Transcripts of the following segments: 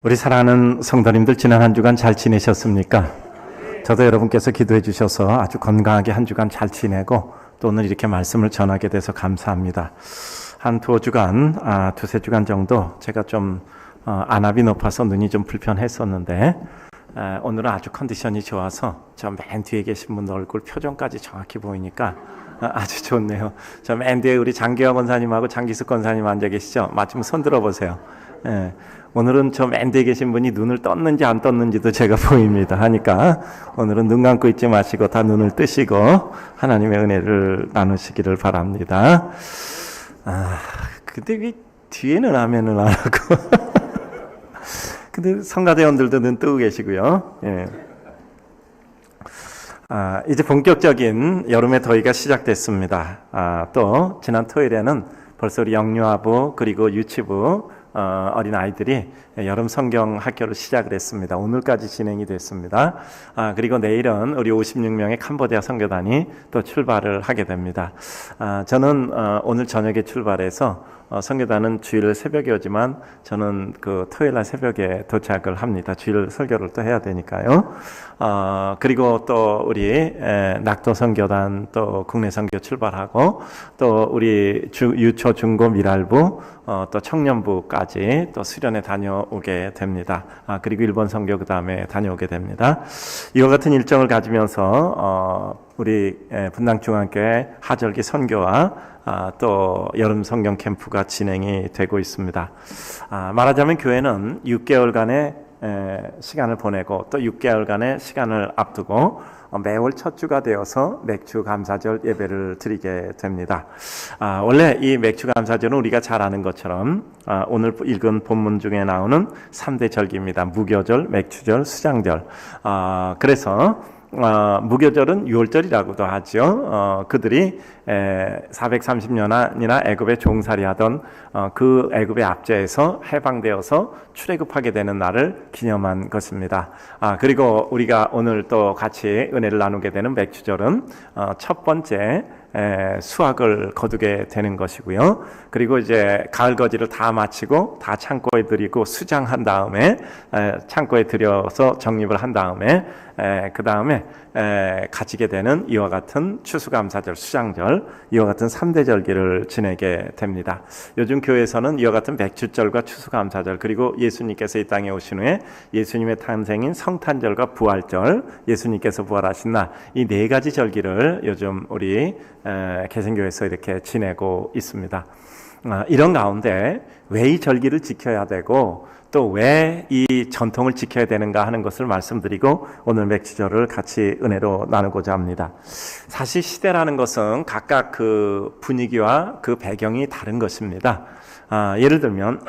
우리 사랑하는 성도님들, 지난 한 주간 잘 지내셨습니까? 저도 여러분께서 기도해 주셔서 아주 건강하게 한 주간 잘 지내고 또 오늘 이렇게 말씀을 전하게 돼서 감사합니다. 한 두세 주간 정도 제가 좀 안압이 높아서 눈이 좀 불편했었는데 오늘은 아주 컨디션이 좋아서 저 맨 뒤에 계신 분 얼굴 표정까지 정확히 보이니까 아주 좋네요. 저 맨 뒤에 우리 장기화 권사님하고 장기숙 권사님 앉아 계시죠? 마침 손 들어보세요. 오늘은 저 맨 뒤에 계신 분이 눈을 떴는지 안 떴는지도 제가 보입니다. 하니까 오늘은 눈 감고 있지 마시고 다 눈을 뜨시고 하나님의 은혜를 나누시기를 바랍니다. 근데 왜 뒤에는 하면은 안 하고 근데 성가대원들도 눈 뜨고 계시고요. 이제 본격적인 여름의 더위가 시작됐습니다. 또 지난 토요일에는 벌써 우리 영유아부 그리고 유치부 어린 아이들이 여름 성경 학교를 시작을 했습니다. 오늘까지 진행이 됐습니다. 그리고 내일은 우리 56명의 캄보디아 선교단이 또 출발을 하게 됩니다. 저는 오늘 저녁에 출발해서 선교단은 주일 새벽에 오지만 저는 그 토요일 날 새벽에 도착을 합니다. 주일 설교를 또 해야 되니까요. 그리고 또 우리 낙도 선교단 또 국내 선교 출발하고 또 우리 유초 중고 미랄부 또 청년부까지 또 수련회 다녀오게 됩니다. 그리고 일본 선교 그 다음에 다녀오게 됩니다. 이와 같은 일정을 가지면서 우리 분당중앙교회 하절기 선교와 또 여름 성경 캠프가 진행이 되고 있습니다. 말하자면 교회는 6개월간의 시간을 보내고 또 6개월간의 시간을 앞두고 매월 첫 주가 되어서 맥주 감사절 예배를 드리게 됩니다. 원래 이 맥주 감사절은 우리가 잘 아는 것처럼 오늘 읽은 본문 중에 나오는 3대 절기입니다. 무교절, 맥주절, 수장절. 그래서 무교절은 6월절이라고도 하죠. 그들이 430년이나 애굽에 종살이하던 그 애굽의 압제에서 해방되어서 출애굽하게 되는 날을 기념한 것입니다. 그리고 우리가 오늘 또 같이 은혜를 나누게 되는 맥주절은 첫 번째 수확을 거두게 되는 것이고요. 그리고 이제 가을 거지를 다 마치고 다 창고에 들이고 수장한 다음에 창고에 들여서 정립을 한 다음에 그 다음에 가지게 되는 이와 같은 추수감사절, 수장절, 이와 같은 3대 절기를 지내게 됩니다. 요즘 교회에서는 이와 같은 맥주절과 추수감사절, 그리고 예수님께서 이 땅에 오신 후에 예수님의 탄생인 성탄절과 부활절, 예수님께서 부활하신 날, 이 네 가지 절기를 요즘 우리 개신교에서 이렇게 지내고 있습니다. 이런 가운데 왜 이 절기를 지켜야 되고 또 왜 이 전통을 지켜야 되는가 하는 것을 말씀드리고 오늘 맥주절을 같이 은혜로 나누고자 합니다. 사실 시대라는 것은 각각 그 분위기와 그 배경이 다른 것입니다. 예를 들면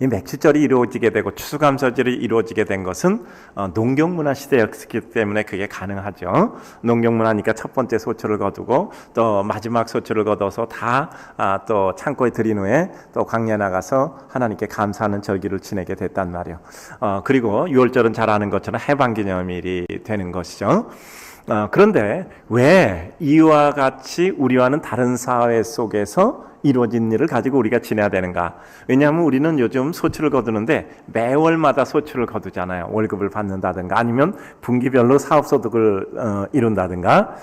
이 맥주절이 이루어지게 되고 추수감사절이 이루어지게 된 것은 농경문화 시대였기 때문에 그게 가능하죠. 농경문화니까 첫 번째 소출을 거두고 또 마지막 소출을 거둬서 다 또 창고에 들인 후에 또 광야에 나가서 하나님께 감사하는 절기를 지내게 됐단 말이에요. 그리고 6월절은 잘 아는 것처럼 해방기념일이 되는 것이죠. 그런데 왜 이와 같이 우리와는 다른 사회 속에서 이루어진 일을 가지고 우리가 지내야 되는가? 왜냐하면 우리는 요즘 소출을 거두는데 매월마다 소출을 거두잖아요. 월급을 받는다든가 아니면 분기별로 사업소득을 이룬다든가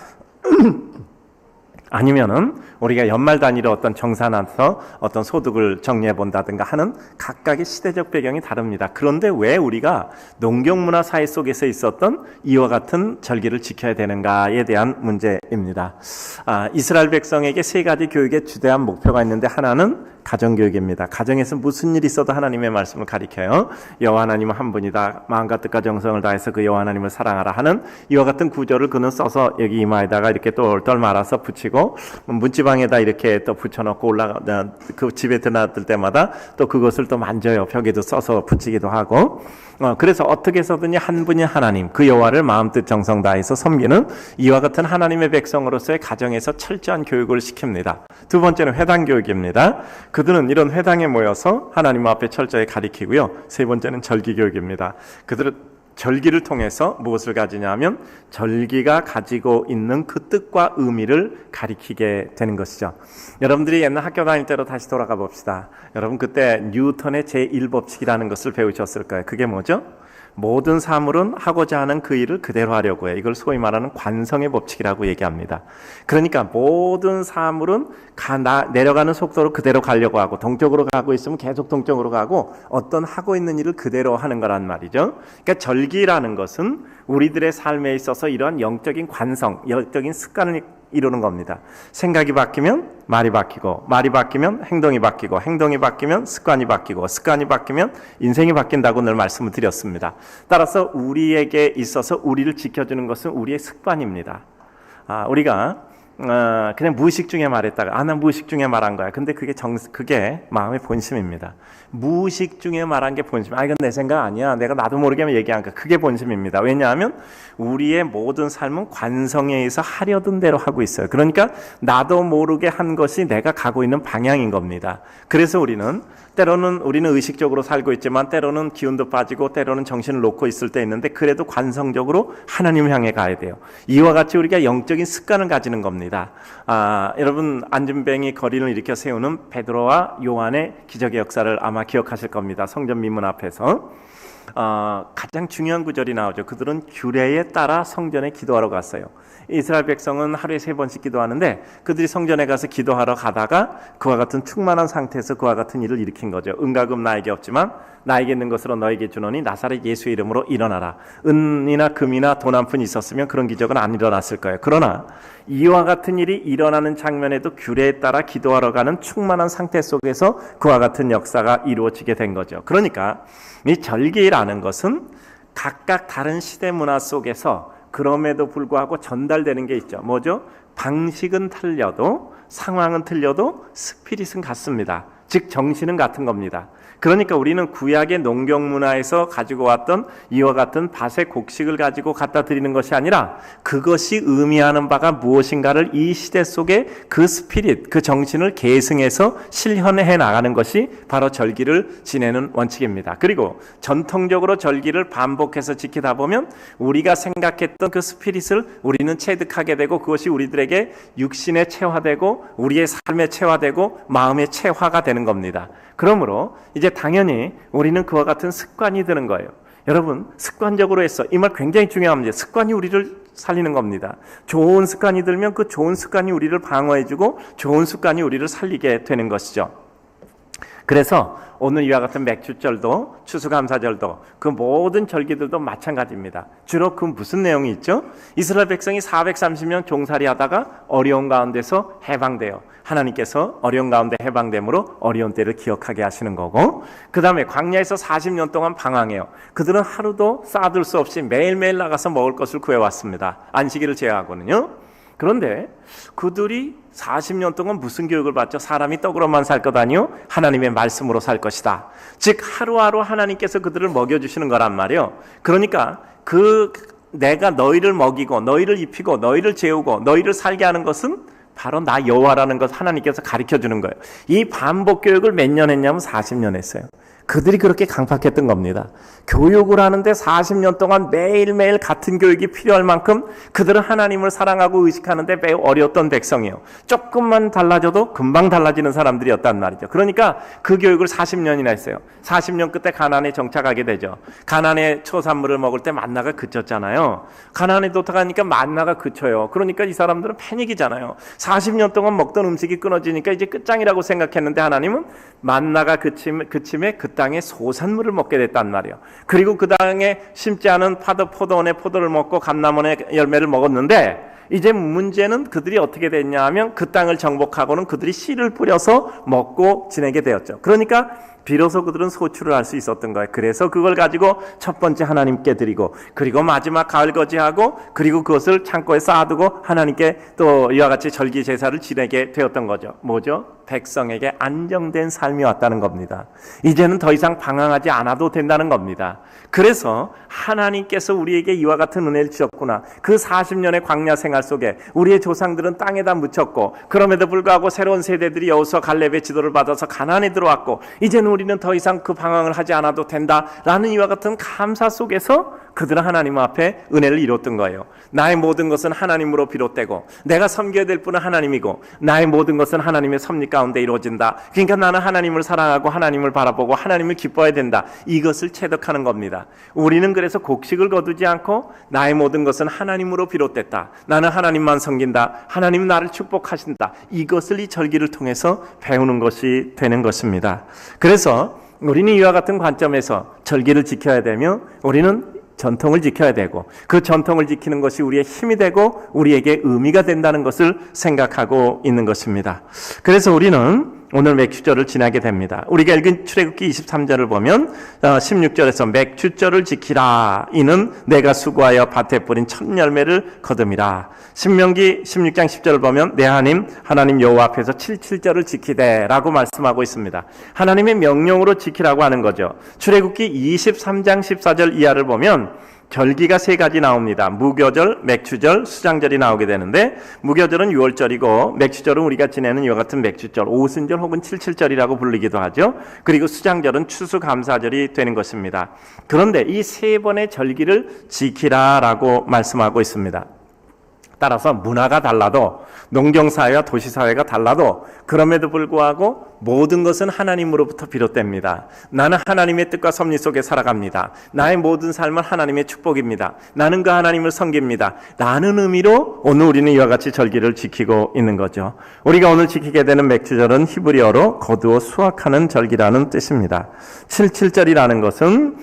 아니면은 우리가 연말 단위로 어떤 정산해서 어떤 소득을 정리해 본다든가 하는 각각의 시대적 배경이 다릅니다. 그런데 왜 우리가 농경문화 사회 속에서 있었던 이와 같은 절기를 지켜야 되는가에 대한 문제입니다. 이스라엘 백성에게 세 가지 교육의 주대한 목표가 있는데 하나는 가정교육입니다. 가정에서 무슨 일이 있어도 하나님의 말씀을 가리켜요. 여호와 하나님은 한 분이다. 마음과 뜻과 정성을 다해서 그 여호와 하나님을 사랑하라 하는 이와 같은 구절을 그는 써서 여기 이마에다가 이렇게 똘똘 말아서 붙이고 문지방에다 이렇게 또 붙여놓고 그 집에 드나들 때마다 또 그것을 또 만져요. 벽에도 써서 붙이기도 하고 그래서 어떻게 해서든지 한 분이 하나님 그 여호와를 마음 뜻 정성 다해서 섬기는 이와 같은 하나님의 백성으로서의 가정에서 철저한 교육을 시킵니다. 두 번째는 회당 교육입니다. 그들은 이런 회당에 모여서 하나님 앞에 철저히 가리키고요. 세 번째는 절기 교육입니다. 그들은 절기를 통해서 무엇을 가지냐면 절기가 가지고 있는 그 뜻과 의미를 가리키게 되는 것이죠. 여러분들이 옛날 학교 다닐 때로 다시 돌아가 봅시다. 여러분 그때 뉴턴의 제1법칙이라는 것을 배우셨을 거예요. 그게 뭐죠? 모든 사물은 하고자 하는 그 일을 그대로 하려고 해요. 이걸 소위 말하는 관성의 법칙이라고 얘기합니다. 그러니까 모든 사물은 내려가는 속도로 그대로 가려고 하고, 동쪽으로 가고 있으면 계속 동쪽으로 가고, 어떤 하고 있는 일을 그대로 하는 거란 말이죠. 그러니까 절기라는 것은 우리들의 삶에 있어서 이러한 영적인 관성, 영적인 습관을 이루는 겁니다. 생각이 바뀌면 말이 바뀌고, 말이 바뀌면 행동이 바뀌고, 행동이 바뀌면 습관이 바뀌고, 습관이 바뀌면 인생이 바뀐다고 늘 말씀을 드렸습니다. 따라서 우리에게 있어서 우리를 지켜주는 것은 우리의 습관입니다. 우리가 그냥 무의식 중에 말했다가 난 무의식 중에 말한 거야. 근데 그게 마음의 본심입니다. 무의식 중에 말한 게 본심. 이건 내 생각 아니야. 내가 나도 모르게 얘기한 거. 그게 본심입니다. 왜냐하면 우리의 모든 삶은 관성에 의해서 하려던 대로 하고 있어요. 그러니까 나도 모르게 한 것이 내가 가고 있는 방향인 겁니다. 그래서 우리는 의식적으로 살고 있지만 때로는 기운도 빠지고 때로는 정신을 놓고 있을 때 있는데, 그래도 관성적으로 하나님을 향해 가야 돼요. 이와 같이 우리가 영적인 습관을 가지는 겁니다. 여러분 안진뱅이 거리를 일으켜 세우는 베드로와 요한의 기적의 역사를 아마 기억하실 겁니다. 성전 미문 앞에서 가장 중요한 구절이 나오죠. 그들은 규례에 따라 성전에 기도하러 갔어요. 이스라엘 백성은 하루에 3번씩 기도하는데, 그들이 성전에 가서 기도하러 가다가 그와 같은 충만한 상태에서 그와 같은 일을 일으킨 거죠. 은과 금 나에게 없지만 나에게 있는 것으로 너에게 주노니 나사렛 예수의 이름으로 일어나라. 은이나 금이나 돈 한 푼 있었으면 그런 기적은 안 일어났을 거예요. 그러나 이와 같은 일이 일어나는 장면에도 규례에 따라 기도하러 가는 충만한 상태 속에서 그와 같은 역사가 이루어지게 된 거죠. 그러니까 이 절기라는 것은 각각 다른 시대 문화 속에서 그럼에도 불구하고 전달되는 게 있죠. 뭐죠? 방식은 틀려도, 상황은 틀려도 스피릿은 같습니다. 즉 정신은 같은 겁니다. 그러니까 우리는 구약의 농경 문화에서 가지고 왔던 이와 같은 밭의 곡식을 가지고 갖다 드리는 것이 아니라, 그것이 의미하는 바가 무엇인가를 이 시대 속에 그 스피릿, 그 정신을 계승해서 실현해 나가는 것이 바로 절기를 지내는 원칙입니다. 그리고 전통적으로 절기를 반복해서 지키다 보면 우리가 생각했던 그 스피릿을 우리는 체득하게 되고, 그것이 우리들에게 육신에 체화되고 우리의 삶에 체화되고 마음의 체화가 되는 겁니다. 그러므로 이제 당연히 우리는 그와 같은 습관이 드는 거예요. 여러분, 습관적으로 했어. 이 말 굉장히 중요합니다. 습관이 우리를 살리는 겁니다. 좋은 습관이 들면 그 좋은 습관이 우리를 방어해주고 좋은 습관이 우리를 살리게 되는 것이죠. 그래서 오늘 이와 같은 맥주절도 추수감사절도 그 모든 절기들도 마찬가지입니다. 주로 그 무슨 내용이 있죠? 이스라엘 백성이 430년 종살이 하다가 어려운 가운데서 해방돼요. 하나님께서 어려운 가운데 해방됨으로 어려운 때를 기억하게 하시는 거고, 그 다음에 광야에서 40년 동안 방황해요. 그들은 하루도 쌓아둘 수 없이 매일매일 나가서 먹을 것을 구해왔습니다. 안식일을 제외하고는요. 그런데 그들이 40년 동안 무슨 교육을 받죠? 사람이 떡으로만 살 것 아니요? 하나님의 말씀으로 살 것이다. 즉 하루하루 하나님께서 그들을 먹여주시는 거란 말이에요. 그러니까 내가 너희를 먹이고 너희를 입히고 너희를 재우고 너희를 살게 하는 것은 바로 나 여호와라는 것 하나님께서 가르쳐주는 거예요. 이 반복 교육을 몇 년 했냐면 40년 했어요. 그들이 그렇게 강팍했던 겁니다. 교육을 하는데 40년 동안 매일매일 같은 교육이 필요할 만큼 그들은 하나님을 사랑하고 의식하는데 매우 어려웠던 백성이에요. 조금만 달라져도 금방 달라지는 사람들이었단 말이죠. 그러니까 그 교육을 40년이나 했어요. 40년 끝에 가나안에 정착하게 되죠. 가나안의 초산물을 먹을 때 만나가 그쳤잖아요. 가나안에 도착하니까 만나가 그쳐요. 그러니까 이 사람들은 패닉이잖아요. 40년 동안 먹던 음식이 끊어지니까 이제 끝장이라고 생각했는데, 하나님은 만나가 그침에 그 땅에 소산물을 먹게 됐단 말이에요. 그리고 그 땅에 심지 않은 포도원의 포도를 먹고 감람원의 열매를 먹었는데, 이제 문제는 그들이 어떻게 됐냐 하면 그 땅을 정복하고는 그들이 씨를 뿌려서 먹고 지내게 되었죠. 그러니까 비로소 그들은 소출을 할 수 있었던 거예요. 그래서 그걸 가지고 첫 번째 하나님께 드리고, 그리고 마지막 가을거지하고, 그리고 그것을 창고에 쌓아두고 하나님께 또 이와 같이 절기 제사를 지내게 되었던 거죠. 뭐죠? 백성에게 안정된 삶이 왔다는 겁니다. 이제는 더 이상 방황하지 않아도 된다는 겁니다. 그래서 하나님께서 우리에게 이와 같은 은혜를 주셨구나. 그 40년의 광야 생활 속에 우리의 조상들은 땅에다 묻혔고, 그럼에도 불구하고 새로운 세대들이 여호수아 갈렙의 지도를 받아서 가나안에 들어왔고, 이제는 우리는 더 이상 그 방황을 하지 않아도 된다라는 이와 같은 감사 속에서 그들은 하나님 앞에 은혜를 이뤘던 거예요. 나의 모든 것은 하나님으로 비롯되고 내가 섬겨야 될 분은 하나님이고 나의 모든 것은 하나님의 섭리 가운데 이루어진다. 그러니까 나는 하나님을 사랑하고 하나님을 바라보고 하나님을 기뻐해야 된다. 이것을 체득하는 겁니다. 우리는 그래서 곡식을 거두지 않고 나의 모든 것은 하나님으로 비롯됐다. 나는 하나님만 섬긴다. 하나님 나를 축복하신다. 이것을 이 절기를 통해서 배우는 것이 되는 것입니다. 그래서 우리는 이와 같은 관점에서 절기를 지켜야 되며 우리는 전통을 지켜야 되고 그 전통을 지키는 것이 우리의 힘이 되고 우리에게 의미가 된다는 것을 생각하고 있는 것입니다. 그래서 우리는 오늘 맥주절을 지나게 됩니다. 우리가 읽은 출애굽기 23절을 보면 16절에서 맥주절을 지키라. 이는 내가 수고하여 밭에 뿌린 첫 열매를 거둠이라. 신명기 16장 10절을 보면 내 하나님 여호와 앞에서 77절을 지키되 라고 말씀하고 있습니다. 하나님의 명령으로 지키라고 하는 거죠. 출애굽기 23장 14절 이하를 보면 절기가 세 가지 나옵니다. 무교절, 맥주절, 수장절이 나오게 되는데 무교절은 6월절이고 맥주절은 우리가 지내는 이와 같은 맥주절, 오순절 혹은 칠칠절이라고 불리기도 하죠. 그리고 수장절은 추수감사절이 되는 것입니다. 그런데 이 세 번의 절기를 지키라라고 말씀하고 있습니다. 따라서 문화가 달라도 농경사회와 도시사회가 달라도 그럼에도 불구하고 모든 것은 하나님으로부터 비롯됩니다. 나는 하나님의 뜻과 섭리 속에 살아갑니다. 나의 모든 삶은 하나님의 축복입니다. 나는 그 하나님을 섬깁니다. 라는 의미로 오늘 우리는 이와 같이 절기를 지키고 있는 거죠. 우리가 오늘 지키게 되는 맥주절은 히브리어로 거두어 수확하는 절기라는 뜻입니다. 77절이라는 것은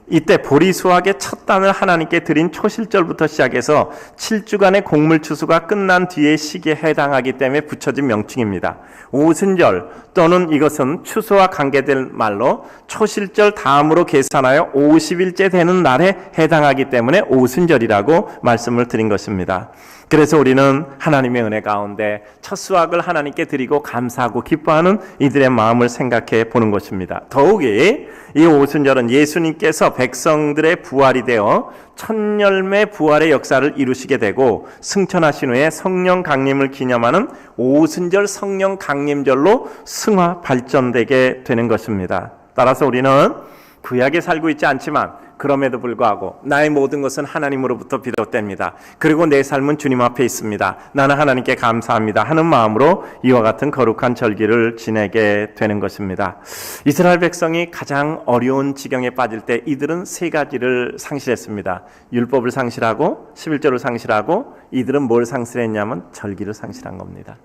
이때 보리 수확의 첫 단을 하나님께 드린 초실절부터 시작해서 7주간의 곡물 추수가 끝난 뒤의 시기에 해당하기 때문에 붙여진 명칭입니다. 오순절 또는 이것은 추수와 관계될 말로 초실절 다음으로 계산하여 50일째 되는 날에 해당하기 때문에 오순절이라고 말씀을 드린 것입니다. 그래서 우리는 하나님의 은혜 가운데 첫 수확을 하나님께 드리고 감사하고 기뻐하는 이들의 마음을 생각해 보는 것입니다. 더욱이 이 오순절은 예수님께서 백성들의 부활이 되어 첫 열매 부활의 역사를 이루시게 되고 승천하신 후에 성령 강림을 기념하는 오순절 성령 강림절로 승화 발전되게 되는 것입니다. 따라서 우리는 구약에 살고 있지 않지만 그럼에도 불구하고 나의 모든 것은 하나님으로부터 비롯됩니다. 그리고 내 삶은 주님 앞에 있습니다. 나는 하나님께 감사합니다 하는 마음으로 이와 같은 거룩한 절기를 지내게 되는 것입니다. 이스라엘 백성이 가장 어려운 지경에 빠질 때 이들은 세 가지를 상실했습니다. 율법을 상실하고 11조를 상실하고 이들은 뭘 상실했냐면 절기를 상실한 겁니다.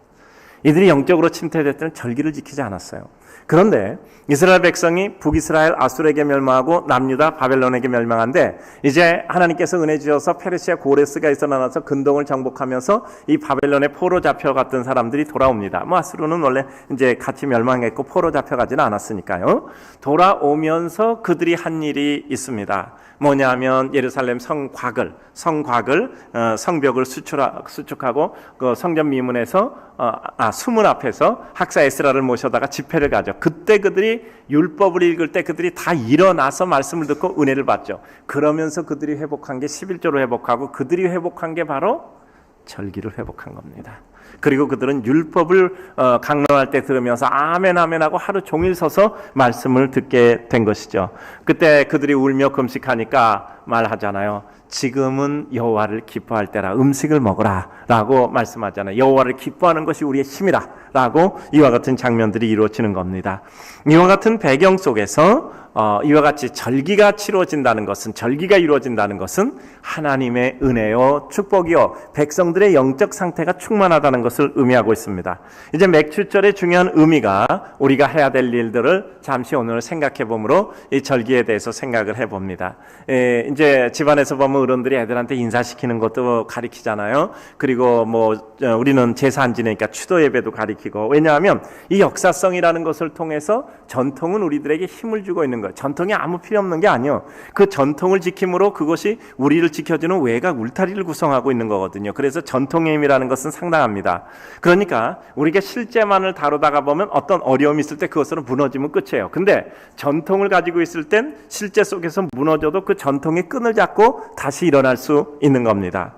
이들이 영적으로 침체될 때는 절기를 지키지 않았어요. 그런데 이스라엘 백성이 북이스라엘 아수르에게 멸망하고 남유다 바벨론에게 멸망한데 이제 하나님께서 은혜 주셔서 페르시아 고레스가 일어나서 근동을 정복하면서 이 바벨론에 포로 잡혀갔던 사람들이 돌아옵니다. 아수르는 원래 이제 같이 멸망했고 포로 잡혀가지는 않았으니까요. 돌아오면서 그들이 한 일이 있습니다. 뭐냐면 예루살렘 성곽을 성벽을 수축하고 그 성전 미문에서 수문 앞에서 학사 에스라를 모셔다가 집회를 가죠. 그때 그들이 율법을 읽을 때 그들이 다 일어나서 말씀을 듣고 은혜를 받죠. 그러면서 그들이 회복한 게 11조로 회복하고 그들이 회복한 게 바로 절기를 회복한 겁니다. 그리고 그들은 율법을 강론할 때 들으면서 아멘 아멘 하고 하루 종일 서서 말씀을 듣게 된 것이죠. 그때 그들이 울며 금식하니까 말하잖아요. 지금은 여호와를 기뻐할 때라 음식을 먹어라 라고 말씀하잖아요. 여호와를 기뻐하는 것이 우리의 힘이라 라고 이와 같은 장면들이 이루어지는 겁니다. 이와 같은 배경 속에서 이와 같이 절기가 치러진다는 것은 절기가 이루어진다는 것은 하나님의 은혜요 축복이요 백성들의 영적 상태가 충만하다는 것을 의미하고 있습니다. 이제 맥주절의 중요한 의미가 우리가 해야 될 일들을 잠시 오늘 생각해 보므로 이 절기에 대해서 생각을 해봅니다. 이제 집안에서 보면 어른들이 애들한테 인사시키는 것도 가리키잖아요. 그리고 우리는 제사 안 지내니까 추도 예배도 가리키고 왜냐하면 이 역사성이라는 것을 통해서 전통은 우리들에게 힘을 주고 있는 거예요. 전통이 아무 필요 없는 게 아니에요. 그 전통을 지킴으로 그것이 우리를 지켜주는 외곽 울타리를 구성하고 있는 거거든요. 그래서 전통의 힘이라는 것은 상당합니다. 그러니까 우리가 실제만을 다루다가 보면 어떤 어려움이 있을 때 그것으로 무너지면 끝이에요. 근데 전통을 가지고 있을 땐 실제 속에서 무너져도 그 전통의 끈을 잡고 다시 일어날 수 있는 겁니다.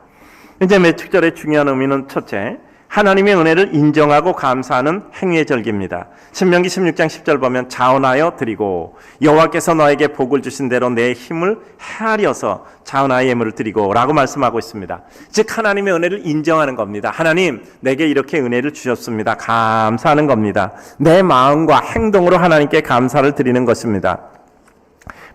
이제 매축절의 중요한 의미는 첫째, 하나님의 은혜를 인정하고 감사하는 행위의 절기입니다. 신명기 16장 10절 보면 자원하여 드리고 여호와께서 너에게 복을 주신 대로 내 힘을 헤아려서 자원하여 예물을 드리고 라고 말씀하고 있습니다. 즉 하나님의 은혜를 인정하는 겁니다. 하나님 내게 이렇게 은혜를 주셨습니다. 감사하는 겁니다. 내 마음과 행동으로 하나님께 감사를 드리는 것입니다.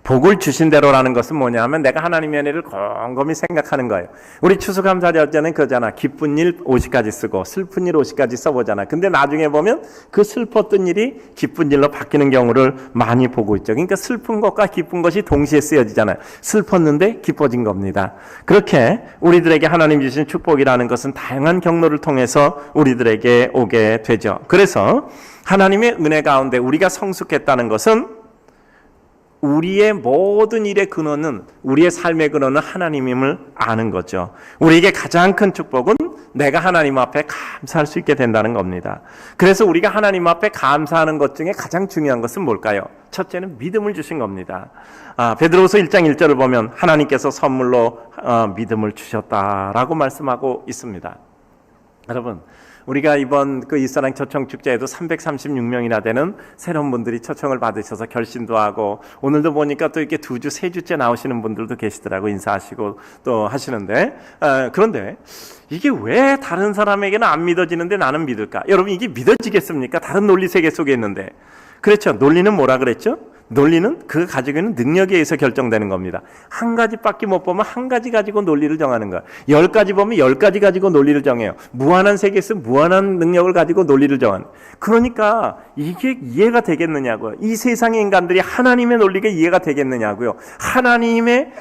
복을 주신 대로라는 것은 뭐냐면 내가 하나님의 은혜를 곰곰이 생각하는 거예요. 우리 추수감사절에는 그거잖아. 기쁜 일 50가지 쓰고 슬픈 일 50가지 써보잖아. 근데 나중에 보면 그 슬펐던 일이 기쁜 일로 바뀌는 경우를 많이 보고 있죠. 그러니까 슬픈 것과 기쁜 것이 동시에 쓰여지잖아요. 슬펐는데 기뻐진 겁니다. 그렇게 우리들에게 하나님 주신 축복이라는 것은 다양한 경로를 통해서 우리들에게 오게 되죠. 그래서 하나님의 은혜 가운데 우리가 성숙했다는 것은 우리의 모든 일의 근원은, 우리의 삶의 근원은 하나님임을 아는 거죠. 우리에게 가장 큰 축복은 내가 하나님 앞에 감사할 수 있게 된다는 겁니다. 그래서 우리가 하나님 앞에 감사하는 것 중에 가장 중요한 것은 뭘까요? 첫째는 믿음을 주신 겁니다. 베드로후서 1장 1절을 보면 하나님께서 선물로 믿음을 주셨다라고 말씀하고 있습니다. 여러분, 우리가 이번 그 이스라엘 초청 축제에도 336명이나 되는 새로운 분들이 초청을 받으셔서 결신도 하고, 오늘도 보니까 또 이렇게 2주, 3주째 나오시는 분들도 계시더라고. 인사하시고 또 하시는데, 그런데 이게 왜 다른 사람에게는 안 믿어지는데 나는 믿을까? 여러분, 이게 믿어지겠습니까? 다른 논리 세계 속에 있는데. 그렇죠. 논리는 뭐라 그랬죠? 논리는 그 가지고 있는 능력에 의해서 결정되는 겁니다. 한 가지밖에 못 보면 한 가지 가지고 논리를 정하는 거야. 10가지 보면 10가지 가지고 논리를 정해요. 무한한 세계에서 무한한 능력을 가지고 논리를 정하는. 그러니까 이게 이해가 되겠느냐고요. 이 세상의 인간들이 하나님의 논리가 이해가 되겠느냐고요. 하나님의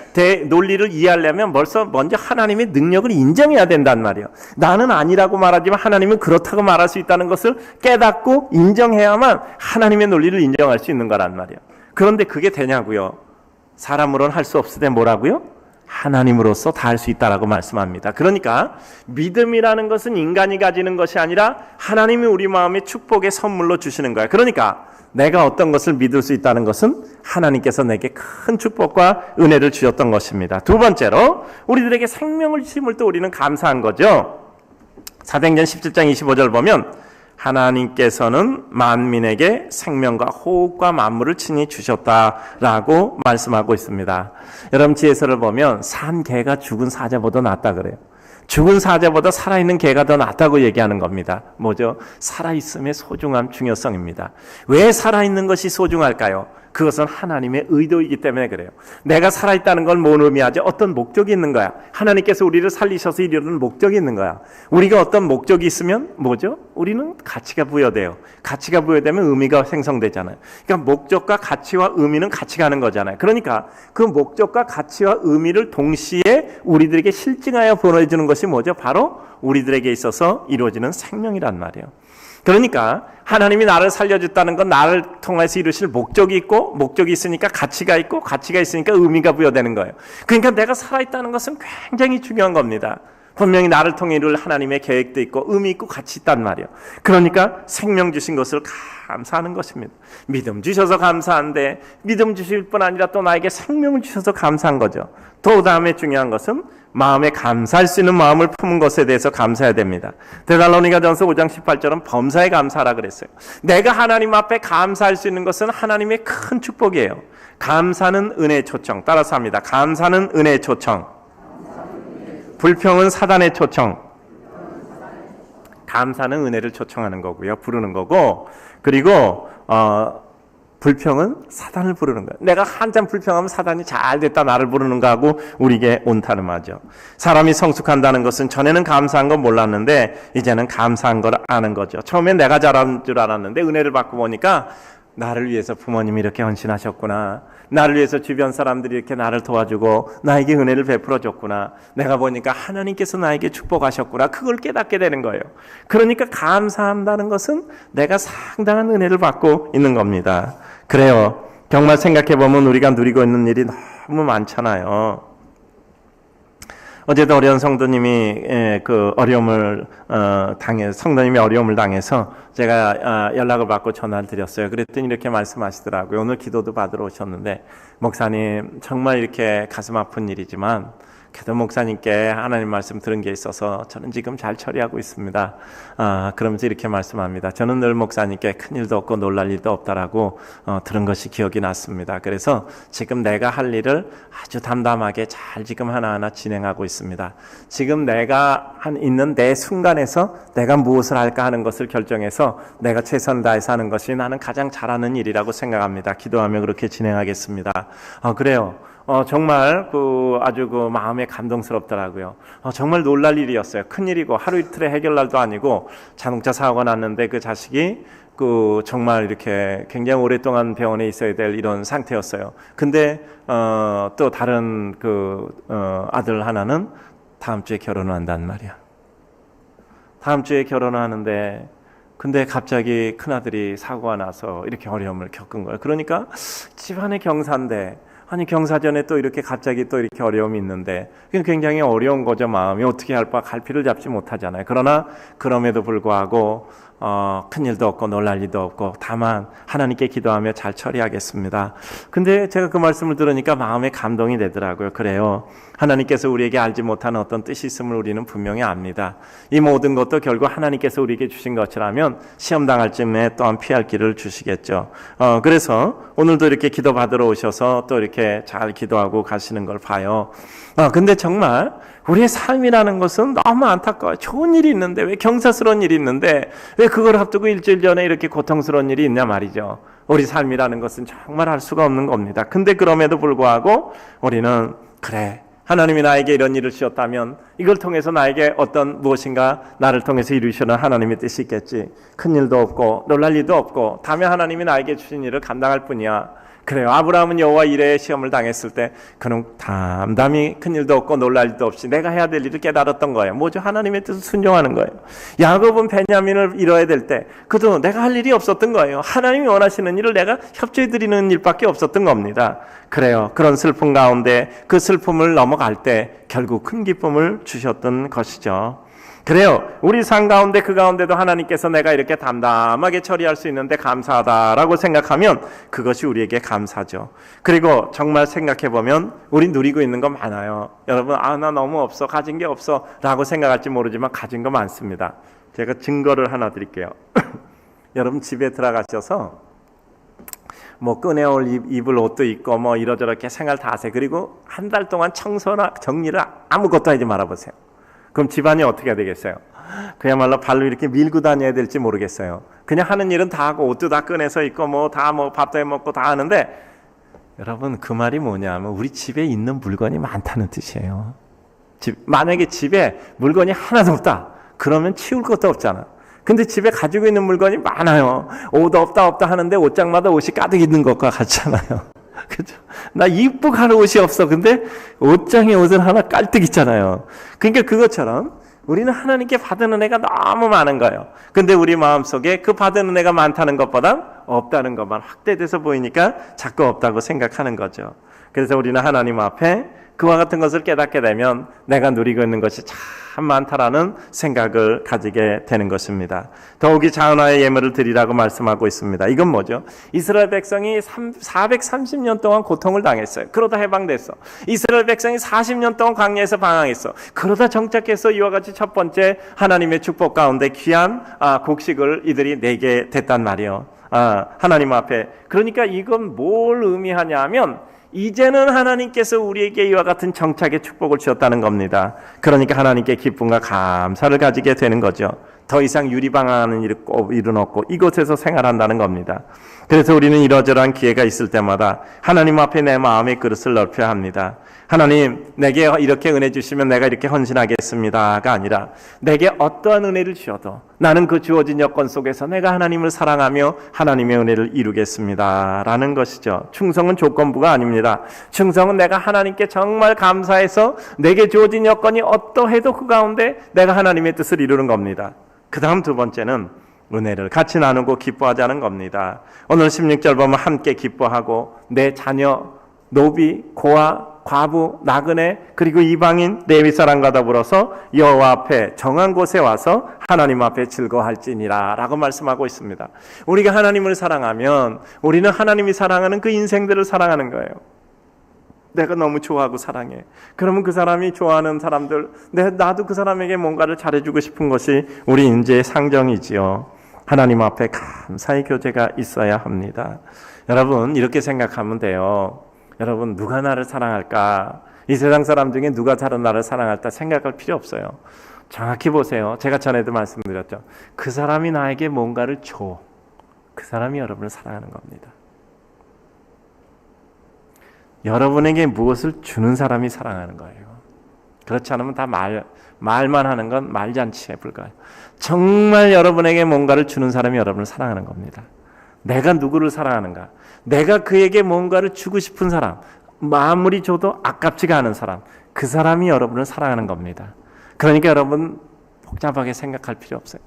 논리를 이해하려면 먼저 하나님의 능력을 인정해야 된단 말이에요. 나는 아니라고 말하지만 하나님은 그렇다고 말할 수 있다는 것을 깨닫고 인정해야만 하나님의 논리를 인정할 수 있는 거란 말이에요. 그런데 그게 되냐고요? 사람으로는 할 수 없을 때 뭐라고요? 하나님으로서 다 할 수 있다라고 말씀합니다. 그러니까 믿음이라는 것은 인간이 가지는 것이 아니라 하나님이 우리 마음에 축복의 선물로 주시는 거야. 그러니까 내가 어떤 것을 믿을 수 있다는 것은 하나님께서 내게 큰 축복과 은혜를 주셨던 것입니다. 두 번째로 우리들에게 생명을 주심을 또 우리는 감사한 거죠. 사도행전 17장 25절 보면 하나님께서는 만민에게 생명과 호흡과 만물을 친히 주셨다라고 말씀하고 있습니다. 여러분, 지혜서를 보면 산 개가 죽은 사자보다 낫다 그래요. 죽은 사자보다 살아있는 개가 더 낫다고 얘기하는 겁니다. 뭐죠? 살아있음의 소중함, 중요성입니다. 왜 살아있는 것이 소중할까요? 그것은 하나님의 의도이기 때문에 그래요. 내가 살아있다는 건 뭔 의미하죠? 어떤 목적이 있는 거야. 하나님께서 우리를 살리셔서 이루는 목적이 있는 거야. 우리가 어떤 목적이 있으면 뭐죠? 우리는 가치가 부여돼요. 가치가 부여되면 의미가 생성되잖아요. 그러니까 목적과 가치와 의미는 같이 가는 거잖아요. 그러니까 그 목적과 가치와 의미를 동시에 우리들에게 실증하여 보내주는 것이 뭐죠? 바로 우리들에게 있어서 이루어지는 생명이란 말이에요. 그러니까 하나님이 나를 살려줬다는 건 나를 통해서 이루실 목적이 있고, 목적이 있으니까 가치가 있고, 가치가 있으니까 의미가 부여되는 거예요. 그러니까 내가 살아있다는 것은 굉장히 중요한 겁니다. 분명히 나를 통해 이룰 하나님의 계획도 있고 의미 있고 가치 있단 말이에요. 그러니까 생명 주신 것을 감사하는 것입니다. 믿음 주셔서 감사한데, 믿음 주실 뿐 아니라 또 나에게 생명을 주셔서 감사한 거죠. 또 다음에 중요한 것은 마음에 감사할 수 있는 마음을 품은 것에 대해서 감사해야 됩니다. 데살로니가전서 5장 18절은 범사에 감사하라 그랬어요. 내가 하나님 앞에 감사할 수 있는 것은 하나님의 큰 축복이에요. 감사는 은혜의 초청. 따라서 합니다. 감사는 은혜의 초청. 불평은 사단의 초청. 감사는 은혜를 초청하는 거고요. 부르는 거고, 그리고 불평은 사단을 부르는 거예요. 내가 한참 불평하면 사단이 잘 됐다 나를 부르는 거하고 우리에게 온타는 말이죠. 사람이 성숙한다는 것은 전에는 감사한 건 몰랐는데 이제는 감사한 걸 아는 거죠. 처음엔 내가 잘한 줄 알았는데 은혜를 받고 보니까 나를 위해서 부모님이 이렇게 헌신하셨구나. 나를 위해서 주변 사람들이 이렇게 나를 도와주고 나에게 은혜를 베풀어 줬구나. 내가 보니까 하나님께서 나에게 축복하셨구나. 그걸 깨닫게 되는 거예요. 그러니까 감사한다는 것은 내가 상당한 은혜를 받고 있는 겁니다. 그래요. 정말 생각해보면 우리가 누리고 있는 일이 너무 많잖아요. 어제도 어려운 성도님이 그 어려움을 성도님이 어려움을 당해서 제가 연락을 받고 전화를 드렸어요. 그랬더니 이렇게 말씀하시더라고요. 오늘 기도도 받으러 오셨는데 목사님 정말 이렇게 가슴 아픈 일이지만 그래도 목사님께 하나님 말씀 들은 게 있어서 저는 지금 잘 처리하고 있습니다. 그러면서 이렇게 말씀합니다. 저는 늘 목사님께 큰일도 없고 놀랄 일도 없다라고 들은 것이 기억이 났습니다. 그래서 지금 내가 할 일을 아주 담담하게 잘 지금 하나하나 진행하고 있습니다. 지금 내가 있는 내 순간에서 내가 무엇을 할까 하는 것을 결정해서 내가 최선을 다해서 하는 것이 나는 가장 잘하는 일이라고 생각합니다. 기도하며 그렇게 진행하겠습니다. 그래요. 정말 아주 마음에 감동스럽더라고요. 정말 놀랄 일이었어요. 큰 일이고 하루 이틀의 해결날도 아니고 자동차 사고가 났는데 그 자식이 정말 이렇게 굉장히 오랫동안 병원에 있어야 될 이런 상태였어요. 근데 또 다른 아들 하나는 다음 주에 결혼을 한단 말이야. 다음 주에 결혼을 하는데 근데 갑자기 큰아들이 사고가 나서 이렇게 어려움을 겪은 거예요. 그러니까 집안의 경사인데 아니 경사전에 또 이렇게 갑자기 또 이렇게 어려움이 있는데 굉장히 어려운 거죠. 마음이 어떻게 할 바 갈피를 잡지 못하잖아요. 그러나 그럼에도 불구하고 큰일도 없고 놀랄 일도 없고 다만 하나님께 기도하며 잘 처리하겠습니다. 근데 제가 그 말씀을 들으니까 마음에 감동이 되더라고요. 그래요. 하나님께서 우리에게 알지 못하는 어떤 뜻이 있음을 우리는 분명히 압니다. 이 모든 것도 결국 하나님께서 우리에게 주신 것이라면 시험 당할 쯤에 또한 피할 길을 주시겠죠. 그래서 오늘도 이렇게 기도 받으러 오셔서 또 이렇게 잘 기도하고 가시는 걸 봐요. 근데 정말 우리의 삶이라는 것은 너무 안타까워요. 좋은 일이 있는데 왜 경사스러운 일이 있는데 왜 그걸 앞두고 일주일 전에 이렇게 고통스러운 일이 있냐 말이죠. 우리 삶이라는 것은 정말 할 수가 없는 겁니다. 근데 그럼에도 불구하고 우리는 그래 하나님이 나에게 이런 일을 주셨다면 이걸 통해서 나에게 어떤 무엇인가 나를 통해서 이루시는 하나님의 뜻이 있겠지. 큰 일도 없고 놀랄 일도 없고 다음에 하나님이 나에게 주신 일을 감당할 뿐이야. 그래요. 아브라함은 여호와 이레의 시험을 당했을 때 그는 담담히 큰 일도 없고 놀랄 일도 없이 내가 해야 될 일을 깨달았던 거예요. 뭐죠? 하나님의 뜻을 순종하는 거예요. 야곱은 베냐민을 잃어야 될 때 그도 내가 할 일이 없었던 거예요. 하나님이 원하시는 일을 내가 협조해 드리는 일밖에 없었던 겁니다. 그래요. 그런 슬픔 가운데 그 슬픔을 넘어갈 때 결국 큰 기쁨을 주셨던 것이죠. 그래요. 우리 삶 가운데 그 가운데도 하나님께서 내가 이렇게 담담하게 처리할 수 있는데 감사하다라고 생각하면 그것이 우리에게 감사죠. 그리고 정말 생각해보면 우리 누리고 있는 거 많아요. 여러분 나 너무 없어 가진 게 없어 라고 생각할지 모르지만 가진 거 많습니다. 제가 증거를 하나 드릴게요. 여러분 집에 들어가셔서 꺼내올 입을 옷도 입고 이러저렇게 생활 다 하세요. 그리고 한 달 동안 청소나 정리를 아무것도 하지 말아보세요. 그럼 집안이 어떻게 되겠어요? 그야말로 발로 이렇게 밀고 다녀야 될지 모르겠어요. 그냥 하는 일은 다 하고 옷도 다 꺼내서 입고 밥도 해 먹고 다 하는데 여러분 그 말이 뭐냐면 우리 집에 있는 물건이 많다는 뜻이에요. 만약에 집에 물건이 하나도 없다. 그러면 치울 것도 없잖아. 근데 집에 가지고 있는 물건이 많아요. 옷 없다 하는데 옷장마다 옷이 가득 있는 것과 같잖아요. 그죠? 나 입고 가는 옷이 없어. 근데 옷장에 옷은 하나 깔뜩 있잖아요. 그러니까 그것처럼 우리는 하나님께 받은 은혜가 너무 많은 거예요. 근데 우리 마음속에 그 받은 은혜가 많다는 것보다 없다는 것만 확대돼서 보이니까 자꾸 없다고 생각하는 거죠. 그래서 우리는 하나님 앞에 그와 같은 것을 깨닫게 되면 내가 누리고 있는 것이 참 많다라는 생각을 가지게 되는 것입니다. 더욱이 자은하의 예물을 드리라고 말씀하고 있습니다. 이건 뭐죠? 이스라엘 백성이 430년 동안 고통을 당했어요. 그러다 해방됐어. 이스라엘 백성이 40년 동안 광야에서 방황했어. 그러다 정착해서 이와 같이 첫 번째 하나님의 축복 가운데 귀한 곡식을 이들이 내게 됐단 말이에요. 하나님 앞에. 그러니까 이건 뭘 의미하냐 하면 이제는 하나님께서 우리에게 이와 같은 정착의 축복을 주셨다는 겁니다. 그러니까 하나님께 기쁨과 감사를 가지게 되는 거죠. 더 이상 유리방황하는 일은 없고 이곳에서 생활한다는 겁니다. 그래서 우리는 이러저러한 기회가 있을 때마다 하나님 앞에 내 마음의 그릇을 넓혀야 합니다. 하나님 내게 이렇게 은혜 주시면 내가 이렇게 헌신하겠습니다가 아니라 내게 어떠한 은혜를 주셔도 나는 그 주어진 여건 속에서 내가 하나님을 사랑하며 하나님의 은혜를 이루겠습니다라는 것이죠. 충성은 조건부가 아닙니다. 충성은 내가 하나님께 정말 감사해서 내게 주어진 여건이 어떠해도 그 가운데 내가 하나님의 뜻을 이루는 겁니다. 그 다음 두 번째는 은혜를 같이 나누고 기뻐하자는 겁니다. 오늘 16절 보면 함께 기뻐하고 내 자녀, 노비, 고아, 과부, 나그네, 그리고 이방인, 레위 사람과 더불어서 여호와 앞에 정한 곳에 와서 하나님 앞에 즐거워할지니라 라고 말씀하고 있습니다. 우리가 하나님을 사랑하면 우리는 하나님이 사랑하는 그 인생들을 사랑하는 거예요. 내가 너무 좋아하고 사랑해. 그러면 그 사람이 좋아하는 사람들, 나도 그 사람에게 뭔가를 잘해주고 싶은 것이 우리 인재의 상정이지요. 하나님 앞에 감사의 교제가 있어야 합니다. 여러분, 이렇게 생각하면 돼요. 여러분, 누가 나를 사랑할까? 이 세상 사람 중에 누가 다른 나를 사랑할까 생각할 필요 없어요. 정확히 보세요. 제가 전에도 말씀드렸죠. 그 사람이 나에게 뭔가를 줘. 그 사람이 여러분을 사랑하는 겁니다. 여러분에게 무엇을 주는 사람이 사랑하는 거예요. 그렇지 않으면 다 말만 하는 건 말잔치에 불과해요. 정말 여러분에게 뭔가를 주는 사람이 여러분을 사랑하는 겁니다. 내가 누구를 사랑하는가? 내가 그에게 뭔가를 주고 싶은 사람, 아무리 줘도 아깝지가 않은 사람, 그 사람이 여러분을 사랑하는 겁니다. 그러니까 여러분 복잡하게 생각할 필요 없어요.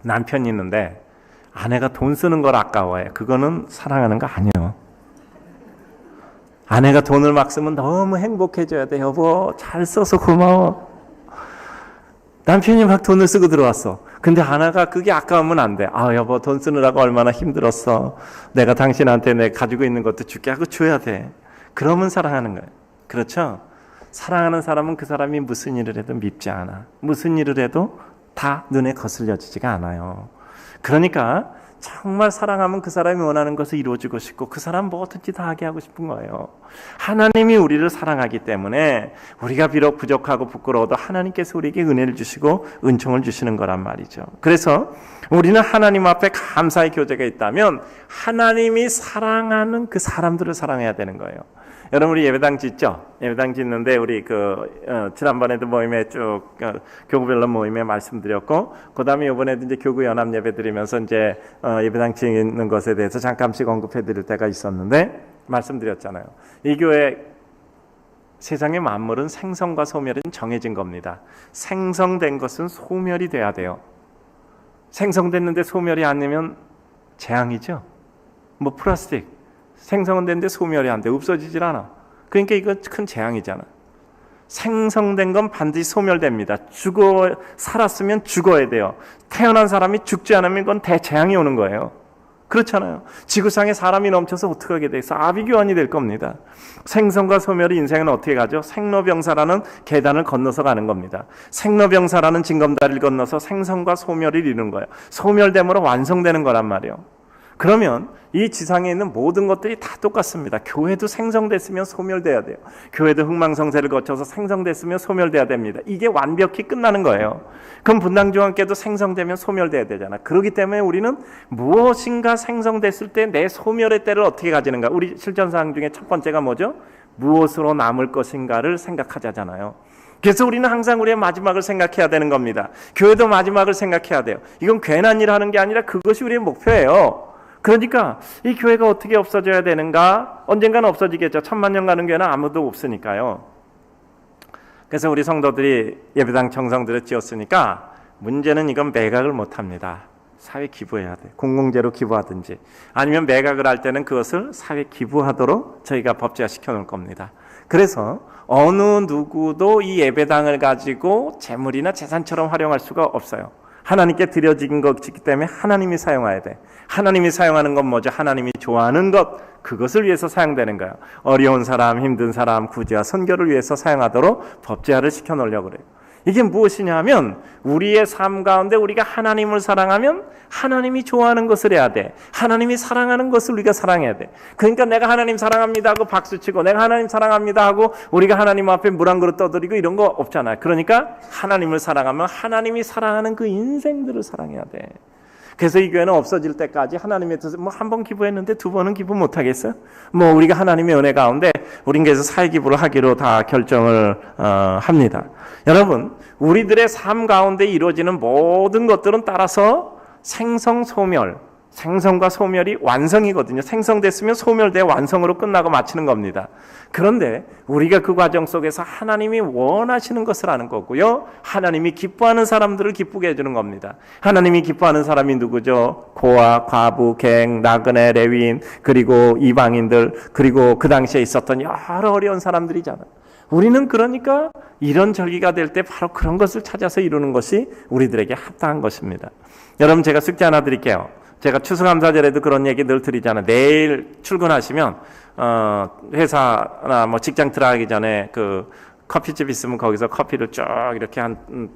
남편이 있는데 아내가 돈 쓰는 걸 아까워해. 그거는 사랑하는 거 아니에요. 아내가 돈을 막 쓰면 너무 행복해져야 돼. 여보, 잘 써서 고마워. 남편이 막 돈을 쓰고 들어왔어. 근데 아내가 그게 아까우면 안 돼. 아, 여보, 돈 쓰느라고 얼마나 힘들었어. 내가 당신한테 내 가지고 있는 것도 줄게 하고 줘야 돼. 그러면 사랑하는 거예요. 그렇죠? 사랑하는 사람은 그 사람이 무슨 일을 해도 밉지 않아. 무슨 일을 해도 다 눈에 거슬려지지가 않아요. 그러니까 정말 사랑하면 그 사람이 원하는 것을 이루어주고 싶고 그 사람 뭐든지 다 하게 하고 싶은 거예요. 하나님이 우리를 사랑하기 때문에 우리가 비록 부족하고 부끄러워도 하나님께서 우리에게 은혜를 주시고 은총을 주시는 거란 말이죠. 그래서 우리는 하나님 앞에 감사의 교제가 있다면 하나님이 사랑하는 그 사람들을 사랑해야 되는 거예요. 여러분, 우리 예배당 짓죠? 예배당 짓는데 우리 지난번에도 모임에 쭉 교구별로 모임에 말씀드렸고, 그 다음에 이번에도 이제 교구 연합 예배 드리면서 이제 예배당 짓는 것에 대해서 잠깐씩 언급해 드릴 때가 있었는데, 말씀드렸잖아요. 이 교회 세상의 만물은 생성과 소멸은 정해진 겁니다. 생성된 것은 소멸이 돼야 돼요. 생성됐는데 소멸이 안 되면 재앙이죠. 뭐 플라스틱. 생성은 되는데 소멸이 안 돼. 없어지질 않아. 그러니까 이건 큰 재앙이잖아. 생성된 건 반드시 소멸됩니다. 살았으면 죽어야 돼요. 태어난 사람이 죽지 않으면 이건 대재앙이 오는 거예요. 그렇잖아요. 지구상에 사람이 넘쳐서 어떻게 하게 돼서 아비규환이 될 겁니다. 생성과 소멸의 인생은 어떻게 가죠? 생로병사라는 계단을 건너서 가는 겁니다. 생로병사라는 징검다리를 건너서 생성과 소멸을 이루는 거예요. 소멸됨으로 완성되는 거란 말이에요. 그러면 이 지상에 있는 모든 것들이 다 똑같습니다. 교회도 생성됐으면 소멸돼야 돼요. 교회도 흥망성쇠를 거쳐서 생성됐으면 소멸돼야 됩니다. 이게 완벽히 끝나는 거예요. 그럼 분당중앙교회도 생성되면 소멸돼야 되잖아. 그렇기 때문에 우리는 무엇인가 생성됐을 때 내 소멸의 때를 어떻게 가지는가. 우리 실전사항 중에 첫 번째가 뭐죠? 무엇으로 남을 것인가를 생각하자잖아요. 그래서 우리는 항상 우리의 마지막을 생각해야 되는 겁니다. 교회도 마지막을 생각해야 돼요. 이건 괜한 일 하는 게 아니라 그것이 우리의 목표예요. 그러니까 이 교회가 어떻게 없어져야 되는가? 언젠가는 없어지겠죠. 1000만 년 가는 교회는 아무도 없으니까요. 그래서 우리 성도들이 예배당 정성들을 지었으니까 문제는 이건 매각을 못합니다. 사회 기부해야 돼. 공공재로 기부하든지 아니면 매각을 할 때는 그것을 사회 기부하도록 저희가 법제화 시켜놓을 겁니다. 그래서 어느 누구도 이 예배당을 가지고 재물이나 재산처럼 활용할 수가 없어요. 하나님께 드려진 것이기 때문에 하나님이 사용해야 돼. 하나님이 사용하는 건 뭐죠? 하나님이 좋아하는 것, 그것을 위해서 사용되는 거예요. 어려운 사람, 힘든 사람, 구제와 선교를 위해서 사용하도록 법제화를 시켜놓으려고 그래요. 이게 무엇이냐 하면 우리의 삶 가운데 우리가 하나님을 사랑하면 하나님이 좋아하는 것을 해야 돼. 하나님이 사랑하는 것을 우리가 사랑해야 돼. 그러니까 내가 하나님 사랑합니다 하고 박수치고 내가 하나님 사랑합니다 하고 우리가 하나님 앞에 물 한 그릇 떠드리고 이런 거 없잖아요. 그러니까 하나님을 사랑하면 하나님이 사랑하는 그 인생들을 사랑해야 돼. 그래서 이 교회는 없어질 때까지 하나님의 뜻을 한 번 기부했는데 2번은 기부 못 하겠어요? 우리가 하나님의 은혜 가운데 우린 그래서 사회 기부를 하기로 다 결정을 합니다. 여러분, 우리들의 삶 가운데 이루어지는 모든 것들은 따라서 생성 소멸, 생성과 소멸이 완성이거든요. 생성됐으면 소멸돼 완성으로 끝나고 마치는 겁니다. 그런데 우리가 그 과정 속에서 하나님이 원하시는 것을 하는 거고요. 하나님이 기뻐하는 사람들을 기쁘게 해주는 겁니다. 하나님이 기뻐하는 사람이 누구죠? 고아, 과부, 갱, 나그네, 레위인, 그리고 이방인들, 그리고 그 당시에 있었던 여러 어려운 사람들이잖아요. 우리는 그러니까 이런 절기가 될 때 바로 그런 것을 찾아서 이루는 것이 우리들에게 합당한 것입니다. 여러분, 제가 숙제 하나 드릴게요. 제가 추수감사절에도 그런 얘기 늘 드리잖아요. 내일 출근하시면 회사나 뭐 직장 들어가기 전에 그 커피집 있으면 거기서 커피를 쭉 이렇게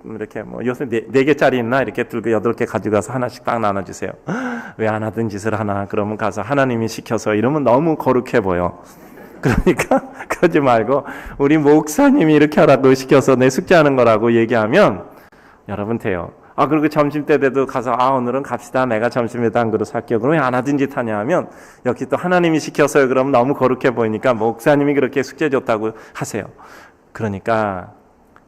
이렇게 뭐 요새 네 개짜리 있나 이렇게 들고 8개 가져가서 하나씩 딱 나눠주세요. 왜 안 하던 짓을 하나? 그러면 가서 하나님이 시켜서 이러면 너무 거룩해 보여. 그러니까 그러지 말고 우리 목사님이 이렇게 하라고 시켜서 내 숙제하는 거라고 얘기하면 여러분 돼요. 그리고 점심 때 돼도 가서 오늘은 갑시다. 내가 점심에도 한 그릇 살게요. 그러면 왜 안 하던 짓 하냐 하면 여기 또 하나님이 시켜서요. 그러면 너무 거룩해 보이니까 목사님이 그렇게 숙제 줬다고 하세요. 그러니까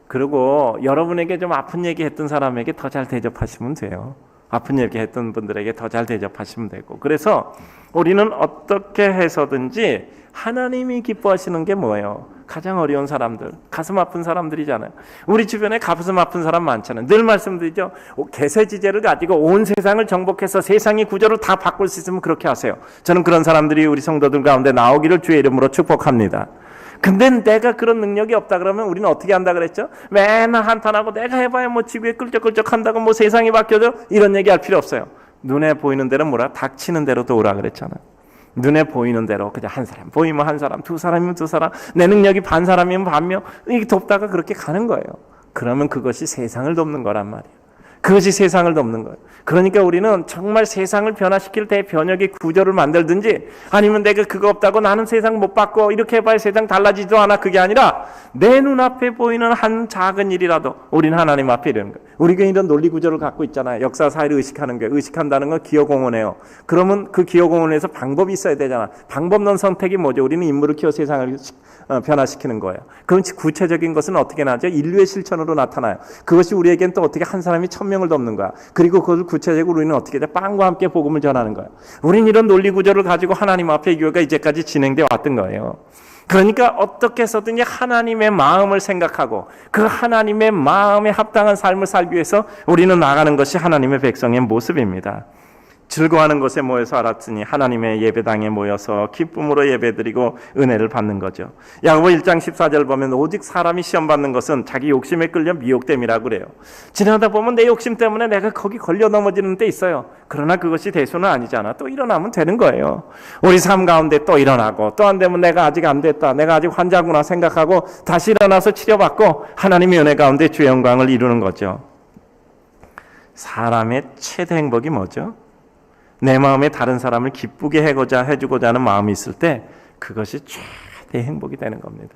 그리고 여러분에게 좀 아픈 얘기 했던 사람에게 더 잘 대접하시면 돼요. 아픈 얘기 했던 분들에게 더 잘 대접하시면 되고. 그래서 우리는 어떻게 해서든지 하나님이 기뻐하시는 게 뭐예요? 가장 어려운 사람들, 가슴 아픈 사람들이잖아요. 우리 주변에 가슴 아픈 사람 많잖아요. 늘 말씀드리죠. 개세지제를 가지고 온 세상을 정복해서 세상의 구조를 다 바꿀 수 있으면 그렇게 하세요. 저는 그런 사람들이 우리 성도들 가운데 나오기를 주의 이름으로 축복합니다. 근데 내가 그런 능력이 없다 그러면 우리는 어떻게 한다 그랬죠? 맨날 한탄하고 내가 해봐야 뭐 지구에 끌적끌적 한다고 뭐 세상이 바뀌어져? 이런 얘기 할 필요 없어요. 눈에 보이는 대로 뭐라? 닥치는 대로 도우라 그랬잖아요. 눈에 보이는 대로 그냥 한 사람 보이면 한 사람, 두 사람이면 두 사람, 내 능력이 반 사람이면 반 명, 이렇게 돕다가 그렇게 가는 거예요. 그러면 그것이 세상을 돕는 거란 말이에요. 그것이 세상을 돕는 거예요. 그러니까 우리는 정말 세상을 변화시킬 대변혁의 구조를 만들든지 아니면 내가 그거 없다고 나는 세상 못 바꿔 이렇게 해봐야 세상 달라지지도 않아. 그게 아니라 내 눈앞에 보이는 한 작은 일이라도 우리는 하나님 앞에 이러는 거예요. 우리가 이런 논리 구조를 갖고 있잖아요. 역사 사회를 의식하는 거예요. 의식한다는 건 기여공헌해요. 그러면 그 기여공헌에서 방법이 있어야 되잖아. 방법론 선택이 뭐죠? 우리는 인물을 키워 세상을 변화시키는 거예요. 그럼 구체적인 것은 어떻게 나죠? 인류의 실천으로 나타나요. 그것이 우리에겐 또 어떻게 한 사람이 1000명을 돕는 거야. 그리고 그것을 구체적으로 우리는 어떻게 돼? 빵과 함께 복음을 전하는 거예요. 우리는 이런 논리 구조를 가지고 하나님 앞에 교회가 이제까지 진행되어 왔던 거예요. 그러니까 어떻게 해서든지 하나님의 마음을 생각하고 그 하나님의 마음에 합당한 삶을 살기 위해서 우리는 나가는 것이 하나님의 백성의 모습입니다. 즐거워하는 곳에 모여서 알았으니 하나님의 예배당에 모여서 기쁨으로 예배드리고 은혜를 받는 거죠. 야고보 1장 14절 보면 오직 사람이 시험 받는 것은 자기 욕심에 끌려 미혹됨이라고 그래요. 지나다 보면 내 욕심 때문에 내가 거기 걸려 넘어지는 때 있어요. 그러나 그것이 대수는 아니잖아. 또 일어나면 되는 거예요. 우리 삶 가운데 또 일어나고 또 안 되면 내가 아직 안 됐다. 내가 아직 환자구나 생각하고 다시 일어나서 치료받고 하나님의 은혜 가운데 주의 영광을 이루는 거죠. 사람의 최대 행복이 뭐죠? 내 마음에 다른 사람을 기쁘게 해주고자 하는 마음이 있을 때 그것이 최대의 행복이 되는 겁니다.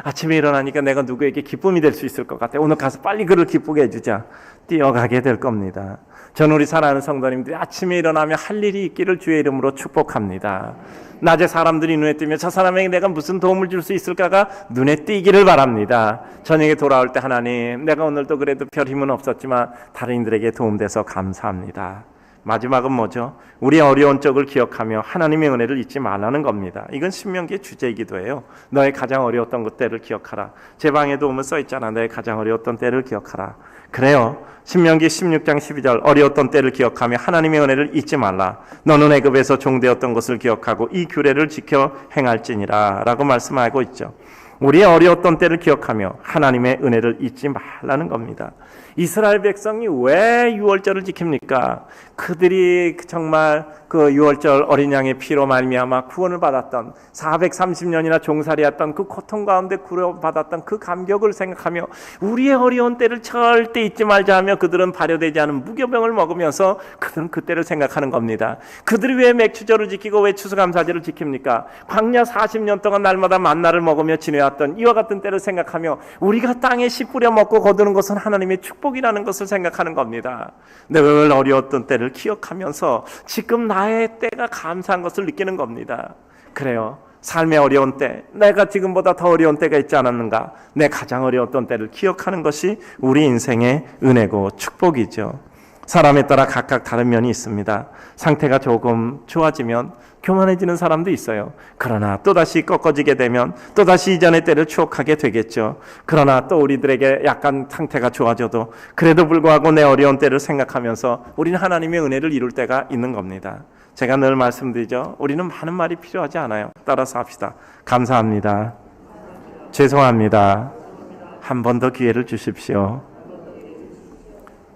아침에 일어나니까 내가 누구에게 기쁨이 될 수 있을 것 같아. 오늘 가서 빨리 그를 기쁘게 해주자. 뛰어가게 될 겁니다. 저는 우리 사랑하는 성도님들이 아침에 일어나면 할 일이 있기를 주의 이름으로 축복합니다. 낮에 사람들이 눈에 띄면 저 사람에게 내가 무슨 도움을 줄 수 있을까가 눈에 띄기를 바랍니다. 저녁에 돌아올 때 하나님 내가 오늘도 그래도 별 힘은 없었지만 다른 이들에게 도움돼서 감사합니다. 마지막은 뭐죠? 우리의 어려운 적을 기억하며 하나님의 은혜를 잊지 말라는 겁니다. 이건 신명기의 주제이기도 해요. 너의 가장 어려웠던 그 때를 기억하라. 제 방에도 오면 써있잖아. 너의 가장 어려웠던 때를 기억하라. 그래요. 신명기 16장 12절 어려웠던 때를 기억하며 하나님의 은혜를 잊지 말라. 너는 애굽에서 종되었던 것을 기억하고 이 규례를 지켜 행할지니라 라고 말씀하고 있죠. 우리의 어려웠던 때를 기억하며 하나님의 은혜를 잊지 말라는 겁니다. 이스라엘 백성이 왜 유월절을 지킵니까? 그들이 정말 그 유월절 어린 양의 피로 말미암아 구원을 받았던 430년이나 종살이했던 그 고통 가운데 구원받았던 그 감격을 생각하며 우리의 어려운 때를 절대 잊지 말자 하며 그들은 발효되지 않은 무교병을 먹으면서 그들은 그때를 생각하는 겁니다. 그들이 왜 맥추절을 지키고 왜 추수감사절을 지킵니까? 광야 40년 동안 날마다 만나를 먹으며 지내왔던 이와 같은 때를 생각하며 우리가 땅에 씨 뿌려 먹고 거두는 것은 하나님의 축복이라는 것을 생각하는 겁니다. 늘 어려웠던 때를 기억하면서 지금 나의 때가 감사한 것을 느끼는 겁니다. 그래요. 삶의 어려운 때, 내가 지금보다 더 어려운 때가 있지 않았는가? 내 가장 어려웠던 때를 기억하는 것이 우리 인생의 은혜고 축복이죠. 사람에 따라 각각 다른 면이 있습니다. 상태가 조금 좋아지면 교만해지는 사람도 있어요. 그러나 또다시 꺾어지게 되면 또다시 이전의 때를 추억하게 되겠죠. 그러나 또 우리들에게 약간 상태가 좋아져도 그래도 불구하고 내 어려운 때를 생각하면서 우리는 하나님의 은혜를 이룰 때가 있는 겁니다. 제가 늘 말씀드리죠. 우리는 많은 말이 필요하지 않아요. 따라서 합시다. 감사합니다. 죄송합니다. 한 번 더 기회를 주십시오.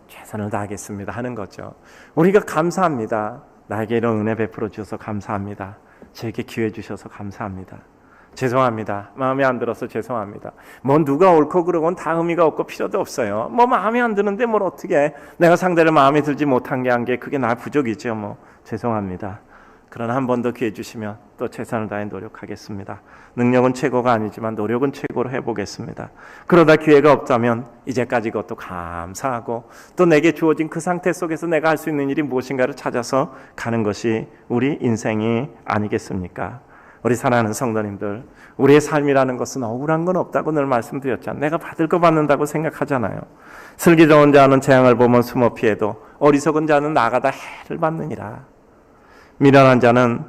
최선을 다하겠습니다 하는 거죠. 우리가 감사합니다. 나에게 이런 은혜 베풀어 주셔서 감사합니다. 제게 기회 주셔서 감사합니다. 죄송합니다. 마음에 안 들어서 죄송합니다. 뭐 누가 옳고 그르고는 다 의미가 없고 필요도 없어요. 뭐 마음에 안 드는데 뭘 어떻게 해. 내가 상대를 마음에 들지 못한 게 그게 나 부족이죠. 뭐 죄송합니다. 그러나 한 번 더 기회 주시면 또 최선을 다해 노력하겠습니다. 능력은 최고가 아니지만 노력은 최고로 해보겠습니다. 그러다 기회가 없다면 이제까지 그것도 감사하고 또 내게 주어진 그 상태 속에서 내가 할 수 있는 일이 무엇인가를 찾아서 가는 것이 우리 인생이 아니겠습니까? 우리 사랑하는 성도님들, 우리의 삶이라는 것은 억울한 건 없다고 늘 말씀드렸잖아요. 내가 받을 거 받는다고 생각하잖아요. 슬기로운 자는 재앙을 보면 숨어 피해도 어리석은 자는 나가다 해를 받느니라. 미련한 자는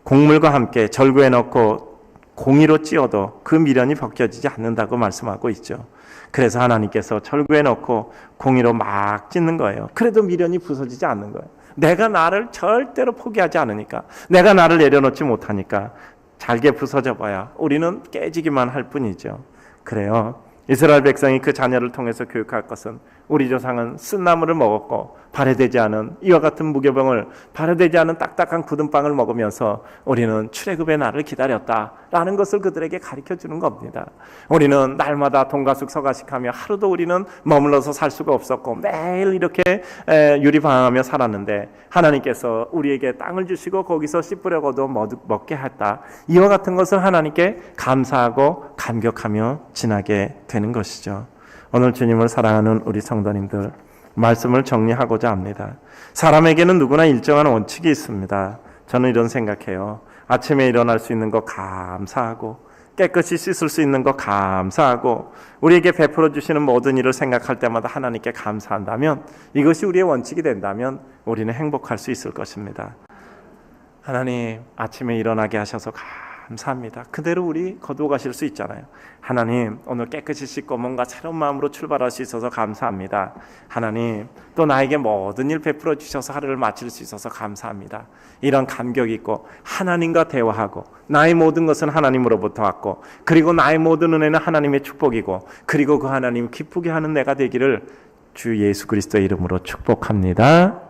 곡물과 함께 절구에 넣고 공이로 찧어도 그 미련이 벗겨지지 않는다고 말씀하고 있죠. 그래서 하나님께서 절구에 넣고 공이로 막 찢는 거예요. 그래도 미련이 부서지지 않는 거예요. 내가 나를 절대로 포기하지 않으니까, 내가 나를 내려놓지 못하니까 잘게 부서져 봐야 우리는 깨지기만 할 뿐이죠. 그래요. 이스라엘 백성이 그 자녀를 통해서 교육할 것은 우리 조상은 쓴나물을 먹었고 발효되지 않은 이와 같은 무교병을, 발효되지 않은 딱딱한 굳은 빵을 먹으면서 우리는 출애굽의 날을 기다렸다라는 것을 그들에게 가르쳐주는 겁니다. 우리는 날마다 동가숙 서가식하며 하루도 우리는 머물러서 살 수가 없었고 매일 이렇게 유리방황하며 살았는데 하나님께서 우리에게 땅을 주시고 거기서 씨 뿌려고도 먹게 했다. 이와 같은 것을 하나님께 감사하고 감격하며 지나게 되는 것이죠. 오늘 주님을 사랑하는 우리 성도님들, 말씀을 정리하고자 합니다. 사람에게는 누구나 일정한 원칙이 있습니다. 저는 이런 생각해요. 아침에 일어날 수 있는 거 감사하고, 깨끗이 씻을 수 있는 거 감사하고, 우리에게 베풀어 주시는 모든 일을 생각할 때마다 하나님께 감사한다면, 이것이 우리의 원칙이 된다면 우리는 행복할 수 있을 것입니다. 하나님, 아침에 일어나게 하셔서 감사합니다. 그대로 우리 거두어 가실 수 있잖아요. 하나님, 오늘 깨끗이 씻고 뭔가 새로운 마음으로 출발할 수 있어서 감사합니다. 하나님, 또 나에게 모든 일 베풀어 주셔서 하루를 마칠 수 있어서 감사합니다. 이런 감격이 있고 하나님과 대화하고, 나의 모든 것은 하나님으로부터 왔고, 그리고 나의 모든 은혜는 하나님의 축복이고, 그리고 그 하나님 기쁘게 하는 내가 되기를 주 예수 그리스도의 이름으로 축복합니다.